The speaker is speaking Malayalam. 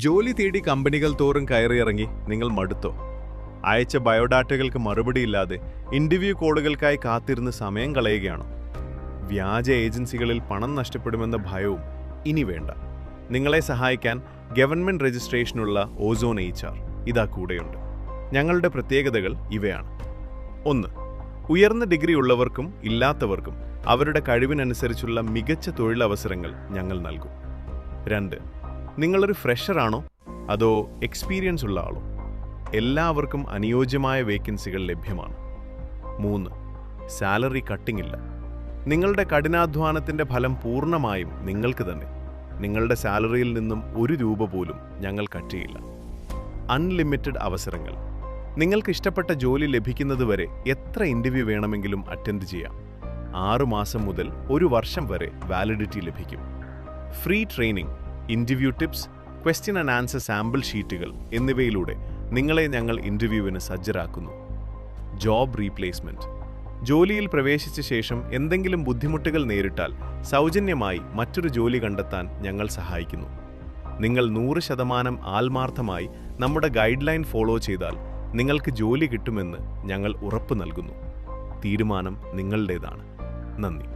ജോലി തേടി കമ്പനികൾ തോറും കയറിയിറങ്ങി നിങ്ങൾ മടുത്തോ? അയച്ച ബയോഡാറ്റകൾക്ക് മറുപടിയില്ലാതെ ഇന്റർവ്യൂ കോളുകൾക്കായി കാത്തിരുന്ന് സമയം കളയുകയാണോ? വ്യാജ ഏജൻസികളിൽ പണം നഷ്ടപ്പെടുമെന്ന ഭയവും ഇനി വേണ്ട. നിങ്ങളെ സഹായിക്കാൻ ഗവൺമെന്റ് രജിസ്ട്രേഷനുള്ള ഓസോൺ HR ഇതാ കൂടെയുണ്ട്. ഞങ്ങളുടെ പ്രത്യേകതകൾ ഇവയാണ്. 1. ഉയർന്ന ഡിഗ്രി ഉള്ളവർക്കും ഇല്ലാത്തവർക്കും അവരുടെ കഴിവിനനുസരിച്ചുള്ള മികച്ച തൊഴിലവസരങ്ങൾ ഞങ്ങൾ നൽകും. 2. നിങ്ങളൊരു ഫ്രഷറാണോ അതോ എക്സ്പീരിയൻസ് ഉള്ള ആളോ? എല്ലാവർക്കും അനുയോജ്യമായ വേക്കൻസികൾ ലഭ്യമാണ്. 3. സാലറി കട്ടിംഗ് ഇല്ല. നിങ്ങളുടെ കഠിനാധ്വാനത്തിൻ്റെ ഫലം പൂർണ്ണമായും നിങ്ങൾക്ക് തന്നെ. നിങ്ങളുടെ സാലറിയിൽ നിന്നും ഒരു രൂപ പോലും ഞങ്ങൾ കട്ട് ചെയ്യില്ല. അൺലിമിറ്റഡ് അവസരങ്ങൾ. നിങ്ങൾക്ക് ഇഷ്ടപ്പെട്ട ജോലി ലഭിക്കുന്നതുവരെ എത്ര ഇൻ്റർവ്യൂ വേണമെങ്കിലും അറ്റൻഡ് ചെയ്യാം. 6 മാസം മുതൽ 1 വർഷം വരെ വാലിഡിറ്റി ലഭിക്കും. Free training, interview tips, question and answer sample ഷീറ്റുകൾ എന്നിവയിലൂടെ നിങ്ങളെ ഞങ്ങൾ ഇൻ്റർവ്യൂവിന് സജ്ജരാക്കുന്നു. Job replacement. ജോലിയിൽ പ്രവേശിച്ച ശേഷം എന്തെങ്കിലും ബുദ്ധിമുട്ടുകൾ നേരിട്ടാൽ സൗജന്യമായി മറ്റൊരു ജോലി കണ്ടെത്താൻ ഞങ്ങൾ സഹായിക്കുന്നു. നിങ്ങൾ 100% ആത്മാർത്ഥമായി നമ്മുടെ ഗൈഡ് ലൈൻ ഫോളോ ചെയ്താൽ നിങ്ങൾക്ക് ജോലി കിട്ടുമെന്ന് ഞങ്ങൾ ഉറപ്പ് നൽകുന്നു. തീരുമാനം നിങ്ങളുടേതാണ്. നന്ദി.